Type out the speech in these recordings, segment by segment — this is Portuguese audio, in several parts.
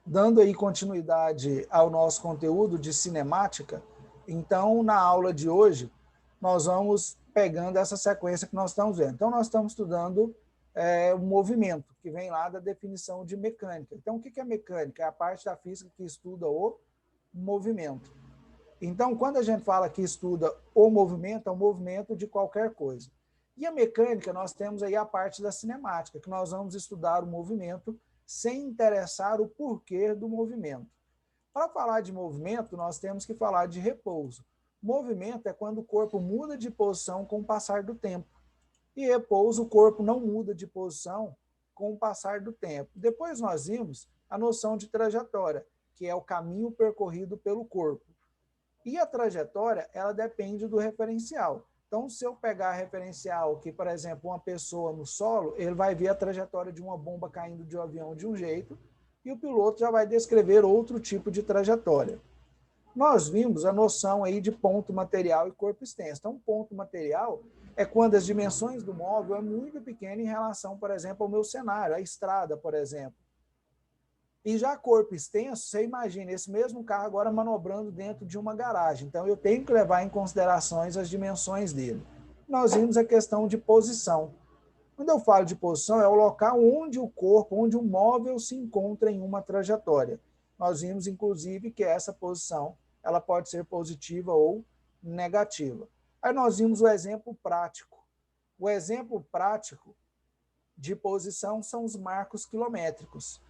Dando aí continuidade ao nosso conteúdo de cinemática, então, na aula de hoje, nós vamos pegando essa sequência que nós estamos vendo. Então, nós estamos estudando o movimento, que vem lá da definição de mecânica. Então, o que é mecânica? É a parte da física que estuda o movimento. Então, quando a gente fala que estuda o movimento, é o movimento de qualquer coisa. E a mecânica, nós temos aí a parte da cinemática, que nós vamos estudar o movimento sem interessar o porquê do movimento. Para falar de movimento, nós temos que falar de repouso. Movimento é quando o corpo muda de posição com o passar do tempo. E repouso, o corpo não muda de posição com o passar do tempo. Depois nós vimos a noção de trajetória, que é o caminho percorrido pelo corpo. E a trajetória, ela depende do referencial. Então, se eu pegar referencial que, por exemplo, uma pessoa no solo, ele vai ver a trajetória de uma bomba caindo de um avião de um jeito, e o piloto já vai descrever outro tipo de trajetória. Nós vimos a noção aí de ponto material e corpo extenso. Então, ponto material é quando as dimensões do móvel é muito pequena em relação, por exemplo, ao meu cenário, a estrada, por exemplo. E já corpo extenso, você imagina esse mesmo carro agora manobrando dentro de uma garagem. Então, eu tenho que levar em considerações as dimensões dele. Nós vimos a questão de posição. Quando eu falo de posição, é o local onde o corpo, onde o móvel se encontra em uma trajetória. Nós vimos, inclusive, que essa posição ela pode ser positiva ou negativa. Aí nós vimos o exemplo prático. O exemplo prático de posição são os marcos quilométricos.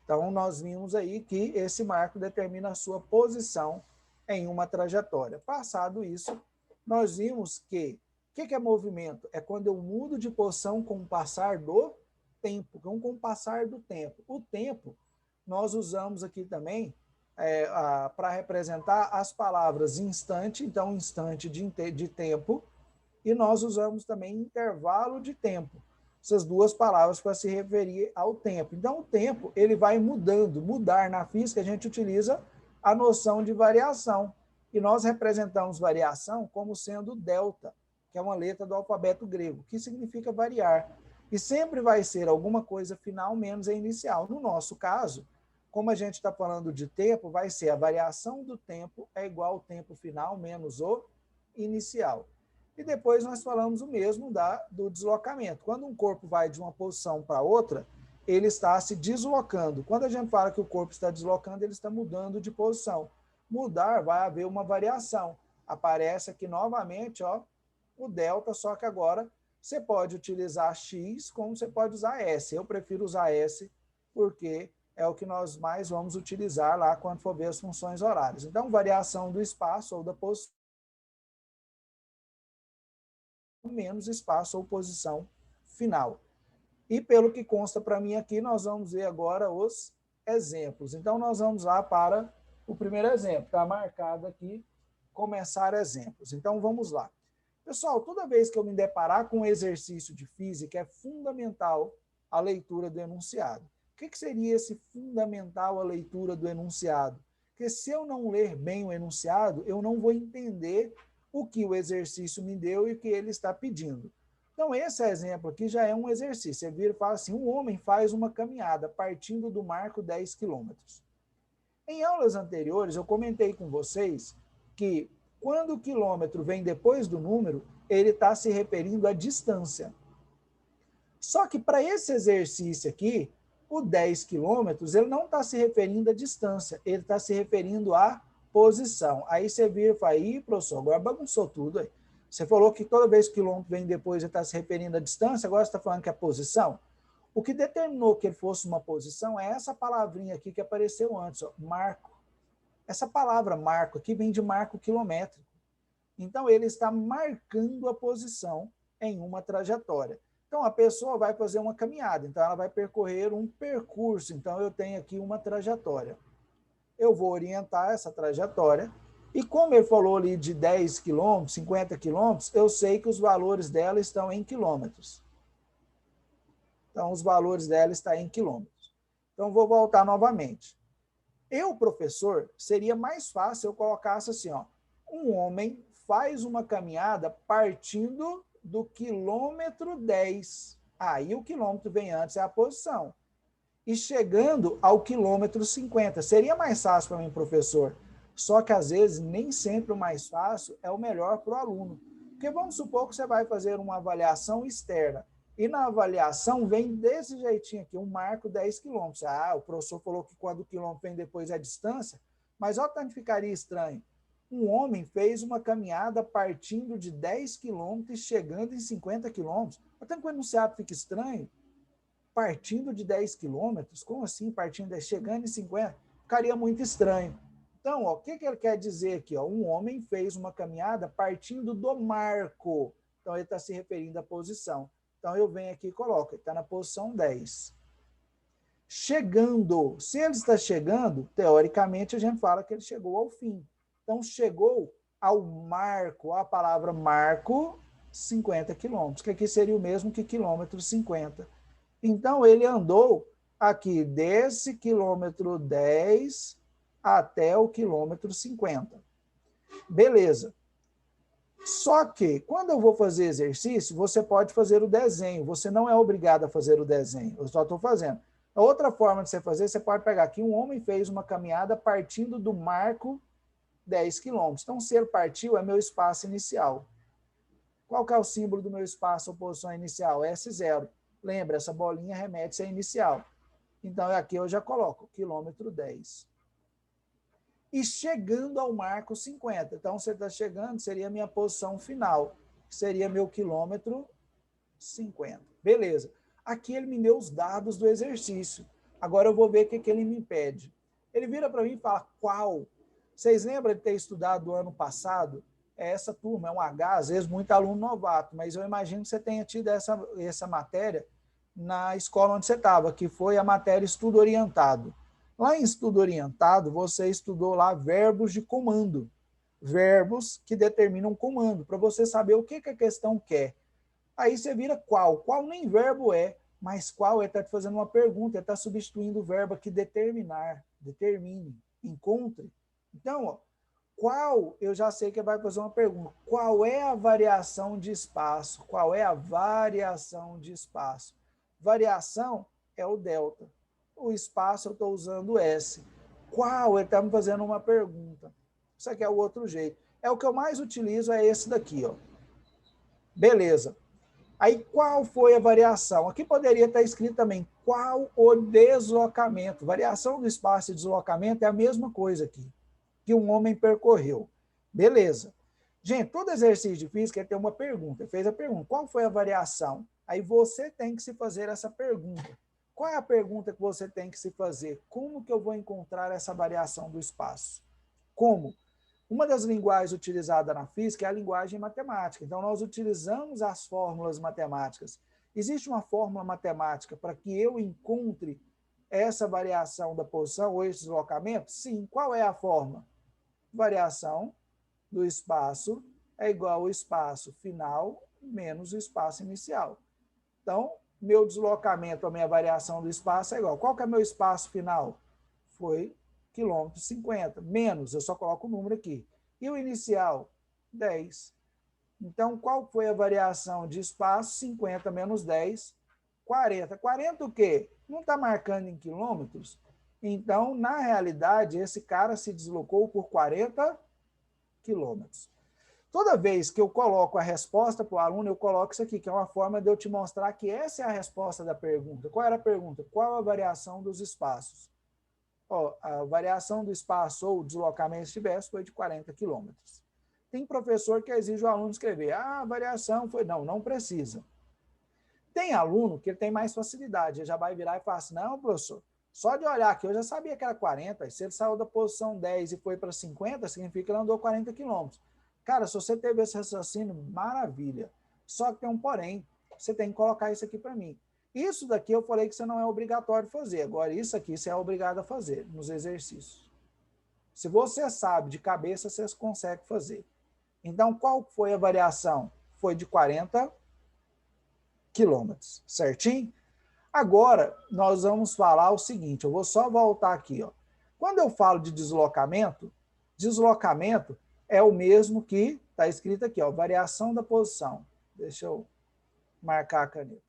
Então, nós vimos aí que esse marco determina a sua posição em uma trajetória. Passado isso, nós vimos que o que é movimento? É quando eu mudo de posição com o passar do tempo, com o passar do tempo. O tempo, nós usamos aqui também para representar as palavras instante, então instante de tempo, e nós usamos também intervalo de tempo. Essas duas palavras para se referir ao tempo. Então, o tempo ele vai mudando. Mudar na física, a gente utiliza a noção de variação. E nós representamos variação como sendo delta, que é uma letra do alfabeto grego, que significa variar. E sempre vai ser alguma coisa final menos a inicial. No nosso caso, como a gente está falando de tempo, vai ser a variação do tempo é igual ao tempo final menos o inicial. E depois nós falamos o mesmo do deslocamento. Quando um corpo vai de uma posição para outra, ele está se deslocando. Quando a gente fala que o corpo está deslocando, ele está mudando de posição. Mudar, vai haver uma variação. Aparece aqui novamente o delta, só que agora você pode utilizar x como você pode usar s. Eu prefiro usar s porque é o que nós mais vamos utilizar lá quando for ver as funções horárias. Então, variação do espaço ou da posição menos espaço ou posição final. E pelo que consta para mim aqui, nós vamos ver agora os exemplos. Então, nós vamos lá para o primeiro exemplo. Está marcado aqui, começar exemplos. Então, vamos lá. Pessoal, toda vez que eu me deparar com um exercício de física, é fundamental a leitura do enunciado. O que seria esse fundamental a leitura do enunciado? Porque se eu não ler bem o enunciado, eu não vou entender o que o exercício me deu e o que ele está pedindo. Então, esse exemplo aqui já é um exercício. Você vira e fala assim, um homem faz uma caminhada partindo do marco 10 quilômetros. Em aulas anteriores, eu comentei com vocês que quando o quilômetro vem depois do número, ele está se referindo à distância. Só que para esse exercício aqui, o 10 quilômetros, ele não está se referindo à distância, ele está se referindo à posição. Aí você vira e fala, ih, professor, agora bagunçou tudo aí. Você falou que toda vez que o quilômetro vem depois, ele está se referindo à distância, agora você está falando que é a posição? O que determinou que ele fosse uma posição é essa palavrinha aqui que apareceu antes, marco. Essa palavra marco aqui vem de marco quilométrico. Então, ele está marcando a posição em uma trajetória. Então, a pessoa vai fazer uma caminhada, então ela vai percorrer um percurso. Então, eu tenho aqui uma trajetória. Eu vou orientar essa trajetória. E como ele falou ali de 10 quilômetros, 50 quilômetros, eu sei que os valores dela estão em quilômetros. Então, os valores dela estão em quilômetros. Então, vou voltar novamente. Eu, professor, seria mais fácil eu colocasse assim, um homem faz uma caminhada partindo do quilômetro 10. Aí o quilômetro vem antes, é a posição. e chegando ao quilômetro 50. Seria mais fácil para mim, professor, só que às vezes nem sempre o mais fácil é o melhor para o aluno. Porque vamos supor que você vai fazer uma avaliação externa, e na avaliação vem desse jeitinho aqui, um marco 10 quilômetros. Ah, o professor falou que quando o quilômetro vem depois a distância, mas olha tanto ficaria estranho. Um homem fez uma caminhada partindo de 10 quilômetros e chegando em 50 quilômetros. Olha tanto que o enunciado fica estranho. Partindo de 10 quilômetros, como assim partindo de 10, chegando em 50? Ficaria muito estranho. Então, ó, o que ele quer dizer aqui? Ó? Um homem fez uma caminhada partindo do marco. Então, ele está se referindo à posição. Então, eu venho aqui e coloco, ele está na posição 10. Chegando. Se ele está chegando, teoricamente, a gente fala que ele chegou ao fim. Então, chegou ao marco, a palavra marco, 50 quilômetros, que aqui seria o mesmo que quilômetro 50. Então, ele andou aqui desse quilômetro 10 até o quilômetro 50. Beleza. Só que, quando eu vou fazer exercício, você pode fazer o desenho. Você não é obrigado a fazer o desenho. Eu só estou fazendo. A outra forma de você fazer, você pode pegar aqui, um homem fez uma caminhada partindo do marco 10 quilômetros. Então, se ele partiu, é meu espaço inicial. Qual que é o símbolo do meu espaço ou posição inicial? S0. Lembra, essa bolinha remete a inicial. Então, aqui eu já coloco quilômetro 10. E chegando ao marco 50. Então, você está chegando, seria a minha posição final, que seria meu quilômetro 50. Beleza. Aqui ele me deu os dados do exercício. Agora eu vou ver o que ele me pede. Ele vira para mim e fala, qual? Vocês lembram de ter estudado do ano passado? Essa turma é um H, às vezes muito aluno novato, mas eu imagino que você tenha tido essa matéria na escola onde você estava, que foi a matéria estudo orientado. Lá em estudo orientado, você estudou lá verbos de comando, verbos que determinam comando, para você saber o que a questão quer. Aí você vira qual. Qual nem verbo é, mas qual ele está te fazendo uma pergunta, ele está substituindo o verbo aqui determinar, determine, encontre. Então, ó, qual, eu já sei que vai fazer uma pergunta. Qual é a variação de espaço? Qual é a variação de espaço? Variação é o delta. O espaço eu estou usando S. Qual? Ele está me fazendo uma pergunta. Isso aqui é o outro jeito. É o que eu mais utilizo, é esse daqui, ó. Beleza. Aí, qual foi a variação? Aqui poderia estar escrito também, qual o deslocamento? Variação do espaço e deslocamento é a mesma coisa aqui, que um homem percorreu. Beleza. Gente, todo exercício de física tem uma pergunta. Fez a pergunta, qual foi a variação? Aí você tem que se fazer essa pergunta. Qual é a pergunta que você tem que se fazer? Como que eu vou encontrar essa variação do espaço? Como? Uma das linguagens utilizadas na física é a linguagem matemática. Então, nós utilizamos as fórmulas matemáticas. Existe uma fórmula matemática para que eu encontre essa variação da posição ou esse deslocamento? Sim. Qual é a fórmula? Variação do espaço é igual ao espaço final menos o espaço inicial. Então, meu deslocamento, a minha variação do espaço é igual. Qual que é meu espaço final? Foi quilômetro 50, menos, eu só coloco o número aqui. E o inicial? 10. Então, qual foi a variação de espaço? 50 menos 10, 40. 40 o quê? Não está marcando em quilômetros? Então, na realidade, esse cara se deslocou por 40 quilômetros. Toda vez que eu coloco a resposta para o aluno, eu coloco isso aqui, que é uma forma de eu te mostrar que essa é a resposta da pergunta. Qual era a pergunta? Qual a variação dos espaços? Ó, a variação do espaço ou deslocamento se tivesse foi de 40 quilômetros. Tem professor que exige o aluno escrever, a variação foi... Não, não precisa. Tem aluno que tem mais facilidade, ele já vai virar e falar assim, não, professor, só de olhar aqui, eu já sabia que era 40, se ele saiu da posição 10 e foi para 50, significa que ele andou 40 quilômetros. Cara, se você teve esse raciocínio, maravilha. Só que tem um porém, você tem que colocar isso aqui para mim. Isso daqui eu falei que você não é obrigatório fazer. Agora, isso aqui você é obrigado a fazer nos exercícios. Se você sabe de cabeça, você consegue fazer. Então, qual foi a variação? Foi de 40 quilômetros, certinho? Agora, nós vamos falar o seguinte, eu vou só voltar aqui. Ó. Quando eu falo de deslocamento, deslocamento é o mesmo que está escrito aqui, ó, variação da posição. Deixa eu marcar a caneta.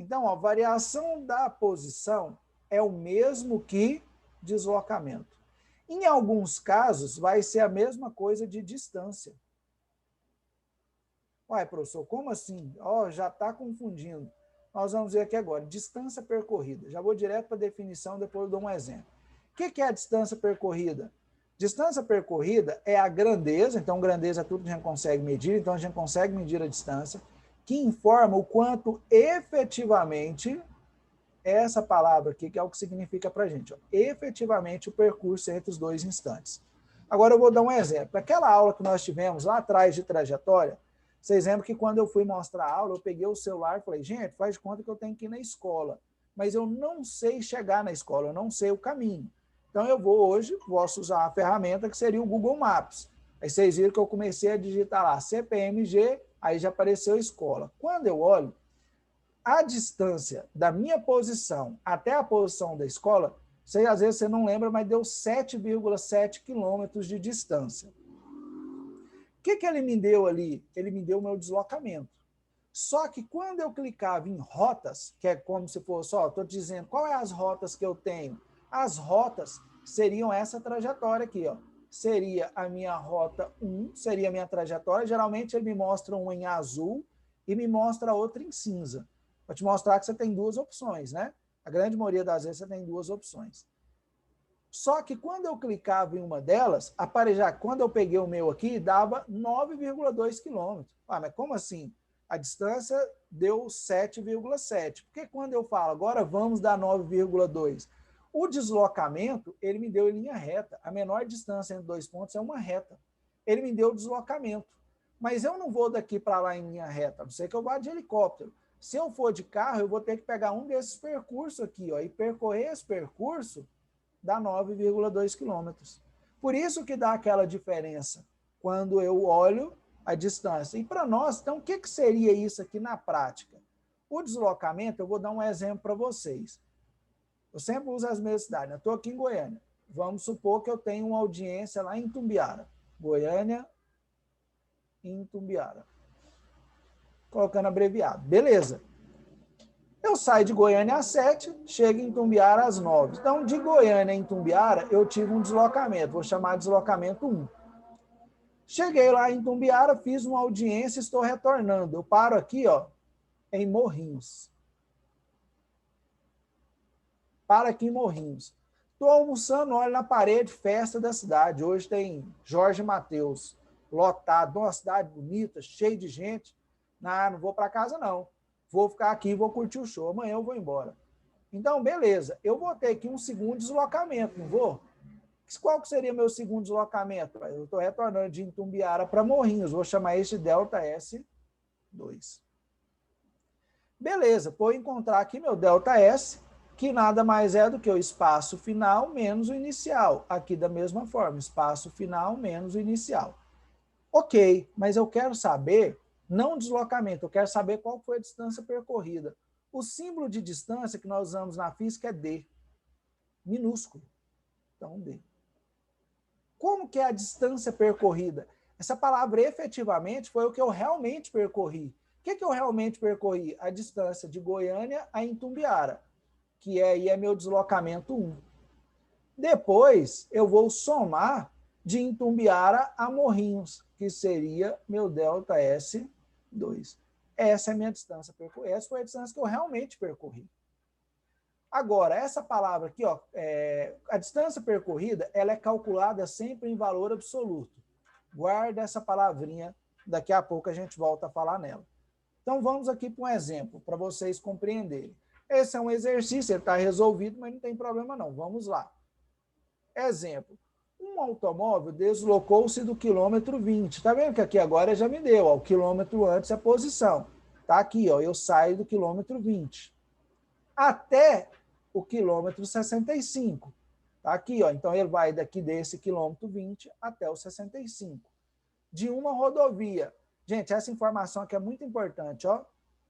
Então, a variação da posição é o mesmo que deslocamento. Em alguns casos, vai ser a mesma coisa de distância. Uai, professor, como assim? Já está confundindo. Nós vamos ver aqui agora, distância percorrida. Já vou direto para a definição, depois eu dou um exemplo. O que é a distância percorrida? Distância percorrida é a grandeza, então grandeza é tudo que a gente consegue medir, então a gente consegue medir a distância, que informa o quanto efetivamente, essa palavra aqui, que é o que significa para a gente, efetivamente o percurso entre os dois instantes. Agora eu vou dar um exemplo. Aquela aula que nós tivemos lá atrás de trajetória, vocês lembram que quando eu fui mostrar a aula, eu peguei o celular e falei, gente, faz de conta que eu tenho que ir na escola, mas eu não sei chegar na escola, eu não sei o caminho. Então eu posso usar a ferramenta que seria o Google Maps. Aí vocês viram que eu comecei a digitar lá CPMG, aí já apareceu a escola. Quando eu olho, a distância da minha posição até a posição da escola, às vezes você não lembra, mas deu 7,7 quilômetros de distância. O que ele me deu ali? Ele me deu o meu deslocamento. Só que quando eu clicava em rotas, que é como se fosse, estou dizendo qual é as rotas que eu tenho. As rotas seriam essa trajetória aqui, Seria a minha rota 1, seria a minha trajetória. Geralmente ele me mostra uma em azul e me mostra outra em cinza. Para te mostrar que você tem duas opções, né? A grande maioria das vezes você tem duas opções. Só que quando eu clicava em uma delas, quando eu peguei o meu aqui, dava 9,2 quilômetros. Mas como assim? A distância deu 7,7. Porque quando eu falo, agora vamos dar 9,2, o deslocamento, ele me deu em linha reta. A menor distância entre dois pontos é uma reta. Ele me deu o deslocamento. Mas eu não vou daqui para lá em linha reta, a não ser que eu vá de helicóptero. Se eu for de carro, eu vou ter que pegar um desses percursos aqui, e percorrer esse percurso dá 9,2 quilômetros. Por isso que dá aquela diferença quando eu olho a distância. E para nós, então, o que seria isso aqui na prática? O deslocamento, eu vou dar um exemplo para vocês. Eu sempre uso as mesmas cidades. Eu estou aqui em Goiânia. Vamos supor que eu tenho uma audiência lá em Itumbiara. Goiânia, em Itumbiara. Colocando abreviado. Beleza. Eu saio de Goiânia às 7, chego em Itumbiara às 9. Então, de Goiânia em Itumbiara, eu tive um deslocamento. Vou chamar de deslocamento 1. Cheguei lá em Itumbiara, fiz uma audiência, estou retornando. Eu paro aqui, em Morrinhos. Paro aqui em Morrinhos. Estou almoçando, olho na parede, festa da cidade. Hoje tem Jorge Mateus, lotado, uma cidade bonita, cheia de gente. Não vou para casa, não. Vou ficar aqui e vou curtir o show. Amanhã eu vou embora. Então, beleza. Eu vou ter aqui um segundo deslocamento, não vou? Qual que seria meu segundo deslocamento? Eu estou retornando de Itumbiara para Morrinhos. Vou chamar esse de Delta S2. Beleza. Vou encontrar aqui meu Delta S, que nada mais é do que o espaço final menos o inicial. Aqui da mesma forma, espaço final menos o inicial. Ok, mas eu quero saber, não o deslocamento, eu quero saber qual foi a distância percorrida. O símbolo de distância que nós usamos na física é D, minúsculo. Então, D. Como que é a distância percorrida? Essa palavra efetivamente foi o que eu realmente percorri. O que eu realmente percorri? A distância de Goiânia a Itumbiara, que aí é meu deslocamento 1. Depois, eu vou somar de Itumbiara a Morrinhos, que seria meu delta S2. Essa é a minha distância percorrida. Essa foi a distância que eu realmente percorri. Agora, essa palavra aqui, a distância percorrida, ela é calculada sempre em valor absoluto. Guarda essa palavrinha, daqui a pouco a gente volta a falar nela. Então, vamos aqui para um exemplo, para vocês compreenderem. Esse é um exercício, ele está resolvido, mas não tem problema não. Vamos lá. Exemplo. Um automóvel deslocou-se do quilômetro 20. Está vendo que aqui agora já me deu, o quilômetro antes é a posição. Está aqui, eu saio do quilômetro 20. Até o quilômetro 65. Está aqui, então ele vai daqui desse quilômetro 20 até o 65. De uma rodovia. Gente, essa informação aqui é muito importante,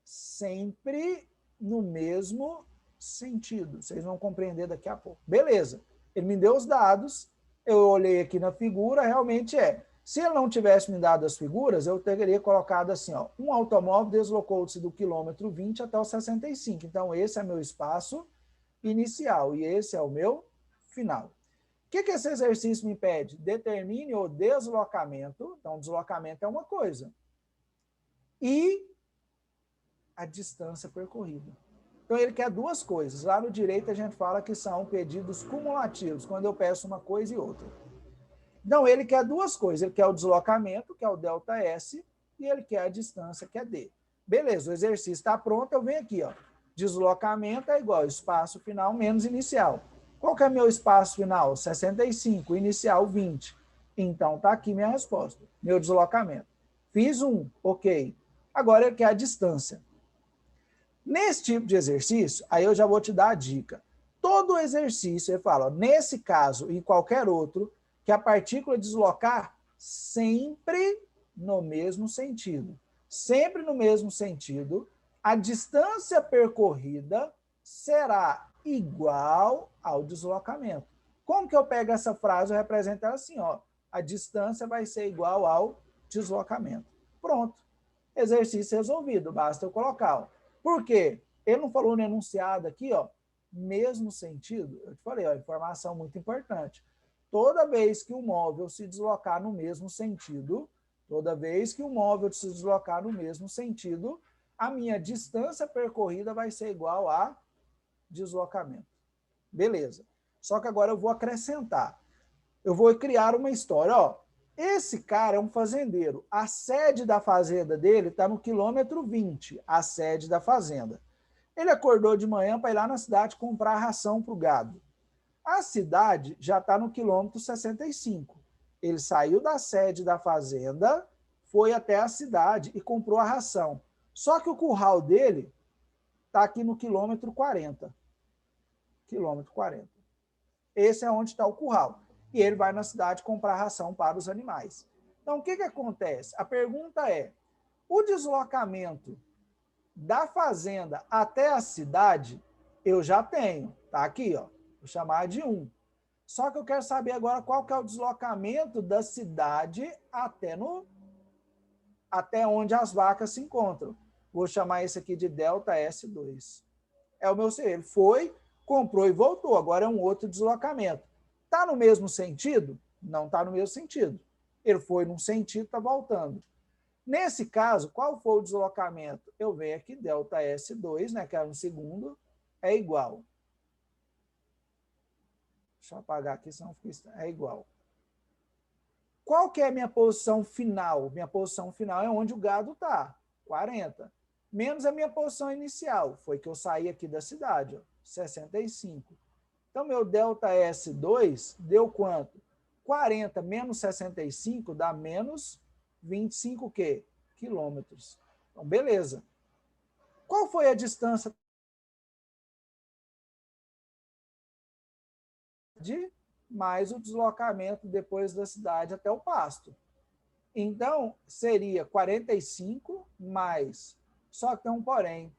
sempre no mesmo sentido. Vocês vão compreender daqui a pouco. Beleza. Ele me deu os dados, eu olhei aqui na figura, realmente Se ele não tivesse me dado as figuras, eu teria colocado assim, ó, um automóvel deslocou-se do quilômetro 20 até o 65. Então, esse é meu espaço inicial e esse é o meu final. O que esse exercício me pede? Determine o deslocamento. Então, deslocamento é uma coisa. E a distância percorrida. Então, ele quer duas coisas. Lá no direito, a gente fala que são pedidos cumulativos, quando eu peço uma coisa e outra. Então, ele quer duas coisas. Ele quer o deslocamento, que é o ΔS, e ele quer a distância, que é D. Beleza, o exercício está pronto, eu venho aqui, ó. Deslocamento é igual espaço final menos inicial. Qual que é meu espaço final? 65, inicial 20. Então, está aqui minha resposta, meu deslocamento. Fiz um, ok. Agora ele quer a distância. Nesse tipo de exercício, aí eu já vou te dar a dica. Todo exercício, ele fala, ó, nesse caso e qualquer outro, que a partícula deslocar sempre no mesmo sentido. Sempre no mesmo sentido, a distância percorrida será igual ao deslocamento. Como que eu pego essa frase e represento ela assim, ó? A distância vai ser igual ao deslocamento. Pronto. Exercício resolvido, basta eu colocar. Ó. Por quê? Ele não falou no enunciado aqui, ó, mesmo sentido. Eu te falei, ó, informação muito importante. Toda vez que o móvel se deslocar no mesmo sentido, toda vez que o móvel se deslocar no mesmo sentido, a minha distância percorrida vai ser igual a deslocamento. Beleza. Só que agora eu vou acrescentar. Eu vou criar uma história. Ó, esse cara é um fazendeiro. A sede da fazenda dele está no quilômetro 20, a sede da fazenda. Ele acordou de manhã para ir lá na cidade comprar ração para o gado. A cidade já está no quilômetro 65. Ele saiu da sede da fazenda, foi até a cidade e comprou a ração. Só que o curral dele está aqui no quilômetro 40. Quilômetro 40. Esse é onde está o curral. E ele vai na cidade comprar ração para os animais. Então, o que acontece? A pergunta é, o deslocamento da fazenda até a cidade, eu já tenho. Está aqui, ó. Vou chamar de 1. Só que eu quero saber agora qual que é o deslocamento da cidade até onde as vacas se encontram. Vou chamar esse aqui de ΔS2. É o meu, ele foi, comprou e voltou. Agora é um outro deslocamento. Está no mesmo sentido? Não está no mesmo sentido. Ele foi num sentido, está voltando. Nesse caso, qual foi o deslocamento? Eu venho aqui, ΔS2, né, que era no segundo, é igual. Deixa eu apagar aqui, senão fica... é igual. Qual que é a minha posição final? Minha posição final é onde o gado está, 40. Menos a minha posição inicial, foi que eu saí aqui da cidade, ó, 65. Então, meu ΔS2 deu quanto? 40 menos 65 dá menos 25 o quê? Quilômetros. Então, beleza. Qual foi a distância mais o deslocamento depois da cidade até o pasto? Então, seria 45 mais... Só que tem um porém.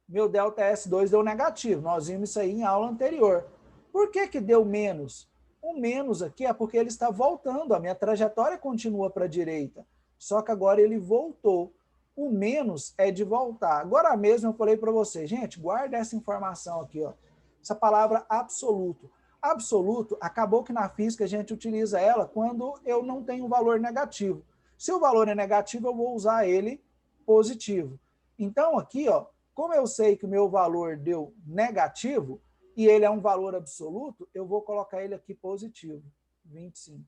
Meu ΔS2 deu negativo. Nós vimos isso aí em aula anterior. Por que deu menos? O menos aqui é porque ele está voltando. A minha trajetória continua para a direita. Só que agora ele voltou. O menos é de voltar. Agora mesmo eu falei para você, gente, guarda essa informação aqui, ó. Essa palavra absoluto. Absoluto, acabou que na física a gente utiliza ela quando eu não tenho um valor negativo. Se o valor é negativo, eu vou usar ele positivo. Então, aqui, ó, como eu sei que o meu valor deu negativo e ele é um valor absoluto, eu vou colocar ele aqui positivo, 25.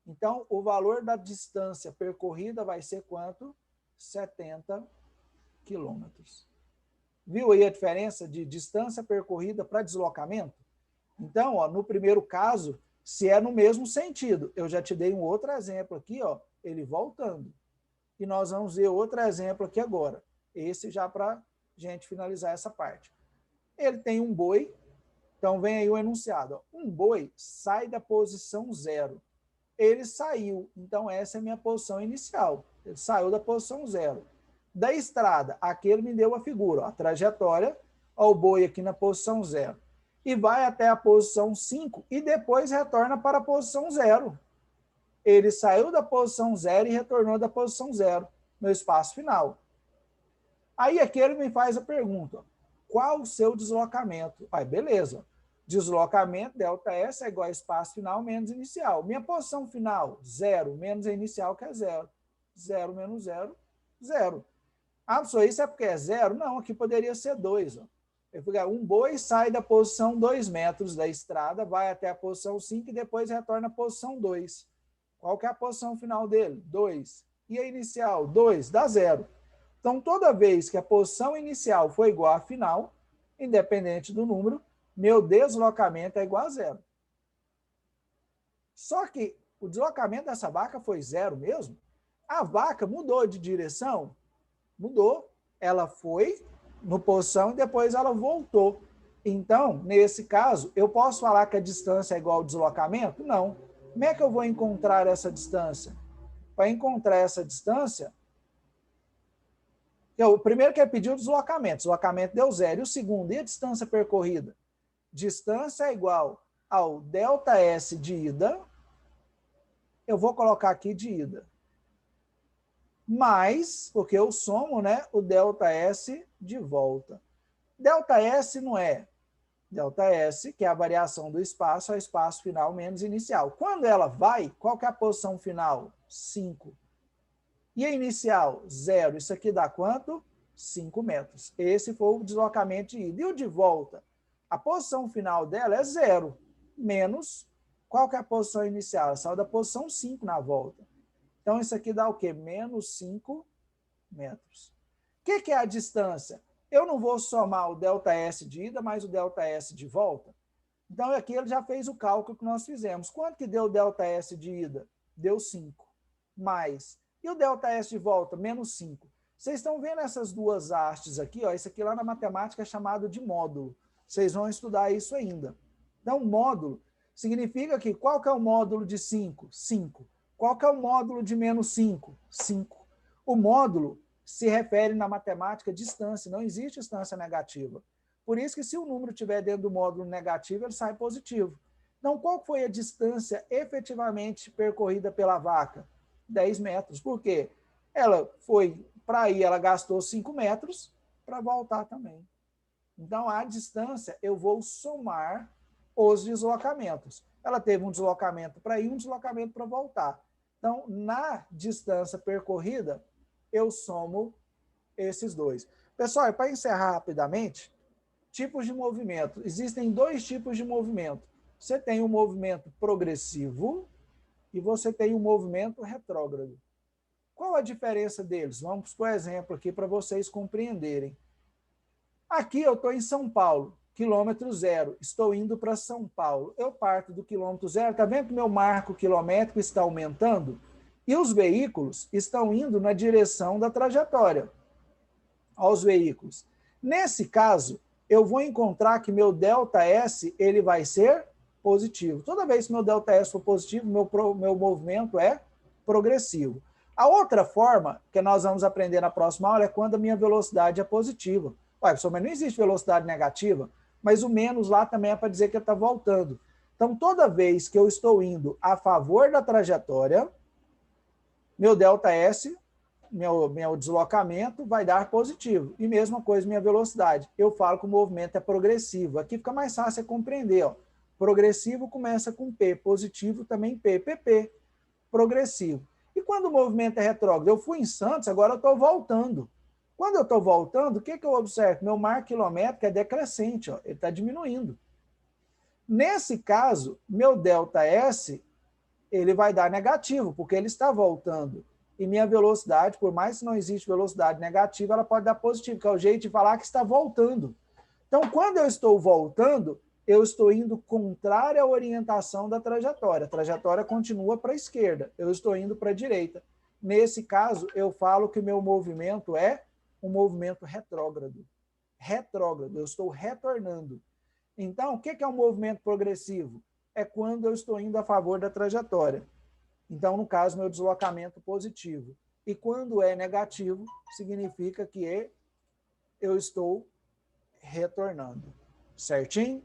Então, o valor da distância percorrida vai ser quanto? 70 quilômetros. Viu aí a diferença de distância percorrida para deslocamento? Então, ó, no primeiro caso, se é no mesmo sentido, eu já te dei um outro exemplo aqui, ó, ele voltando. E nós vamos ver outro exemplo aqui agora. Esse já para a gente finalizar essa parte. Ele tem um boi, então vem aí o enunciado. Ó, um boi sai da posição 0. Ele saiu, então essa é a minha posição inicial. Ele saiu da posição 0. Da estrada, aqui ele me deu a figura, ó, a trajetória, ó, o boi aqui na posição 0. E vai até a posição 5 e depois retorna para a posição 0. Ele saiu da posição 0 e retornou da posição 0, no espaço final. Aí aqui ele me faz a pergunta, qual o seu deslocamento? Aí, beleza. Deslocamento, ΔS é igual a espaço final menos inicial. Minha posição final, 0, menos a inicial, que é 0. 0 menos 0, 0. Ah, professor, isso é porque é 0? Não, aqui poderia ser 2. Um boi sai da posição 2 metros da estrada, vai até a posição 5 e depois retorna à posição 2. Qual que é a posição final dele? 2. E a inicial? 2, dá 0. Então, toda vez que a posição inicial for igual à final, independente do número, meu deslocamento é igual a 0. Só que o deslocamento dessa vaca foi 0 mesmo? A vaca mudou de direção? Mudou. Ela foi no posição e depois ela voltou. Então, nesse caso, eu posso falar que a distância é igual ao deslocamento? Não. Como é que eu vou encontrar essa distância? Para encontrar essa distância, o primeiro que é pedir o deslocamento. O deslocamento deu 0. E o segundo, e a distância percorrida? Distância é igual ao ΔS de ida. Eu vou colocar aqui de ida. Mais, porque eu somo, né, o ΔS de volta. ΔS não é ΔS, que é a variação do espaço, é o espaço final menos inicial. Quando ela vai, qual que é a posição final? 5. E a inicial? 0. Isso aqui dá quanto? 5 metros. Esse foi o deslocamento de ida. E o de volta? A posição final dela é 0, menos, qual que é a posição inicial? Ela saiu da posição 5 na volta. Então, isso aqui dá o quê? Menos 5 metros. O que é a distância? Eu não vou somar o ΔS de ida mais o ΔS de volta. Então, aqui ele já fez o cálculo que nós fizemos. Quanto que deu o ΔS de ida? Deu 5. Mais. E o ΔS de volta? Menos 5. Vocês estão vendo essas duas hastes aqui? Ó, isso aqui lá na matemática é chamado de módulo. Vocês vão estudar isso ainda. Então, módulo significa que qual que é o módulo de 5? 5. Qual que é o módulo de menos 5? 5. O módulo se refere na matemática a distância, não existe distância negativa. Por isso que se o número estiver dentro do módulo negativo, ele sai positivo. Então, qual foi a distância efetivamente percorrida pela vaca? 10 metros. Por quê? Ela foi para ir, ela gastou 5 metros para voltar também. Então, a distância, eu vou somar os deslocamentos. Ela teve um deslocamento para ir, um deslocamento para voltar. Então, na distância percorrida, eu somo esses dois. Pessoal, para encerrar rapidamente, tipos de movimento. Existem 2 tipos de movimento. Você tem o movimento progressivo e você tem o movimento retrógrado. Qual a diferença deles? Vamos por exemplo aqui para vocês compreenderem. Aqui eu estou em São Paulo, quilômetro 0, estou indo para São Paulo. Eu parto do quilômetro 0, está vendo que meu marco quilométrico está aumentando? E os veículos estão indo na direção da trajetória. Aos veículos. Nesse caso, eu vou encontrar que meu ΔS ele vai ser positivo. Toda vez que meu ΔS for positivo, meu movimento é progressivo. A outra forma que nós vamos aprender na próxima aula é quando a minha velocidade é positiva. Ué, professor, mas não existe velocidade negativa, mas o menos lá também é para dizer que ele está voltando. Então, toda vez que eu estou indo a favor da trajetória, meu ΔS, meu deslocamento vai dar positivo. E mesma coisa minha velocidade. Eu falo que o movimento é progressivo. Aqui fica mais fácil compreender. Ó. Progressivo começa com P, positivo também P, PP, progressivo. E quando o movimento é retrógrado? Eu fui em Santos, agora eu estou voltando. Quando eu estou voltando, o que eu observo? Meu marco quilométrico é decrescente, ó, ele está diminuindo. Nesse caso, meu ΔS ele vai dar negativo, porque ele está voltando. E minha velocidade, por mais que não existe velocidade negativa, ela pode dar positivo, que é o jeito de falar que está voltando. Então, quando eu estou voltando, eu estou indo contrário à orientação da trajetória. A trajetória continua para a esquerda, eu estou indo para a direita. Nesse caso, eu falo que meu movimento é um movimento retrógrado. Retrógrado, eu estou retornando. Então, o que é um movimento progressivo? É quando eu estou indo a favor da trajetória. Então, no caso, meu deslocamento positivo. E quando é negativo, significa que eu estou retornando. Certinho?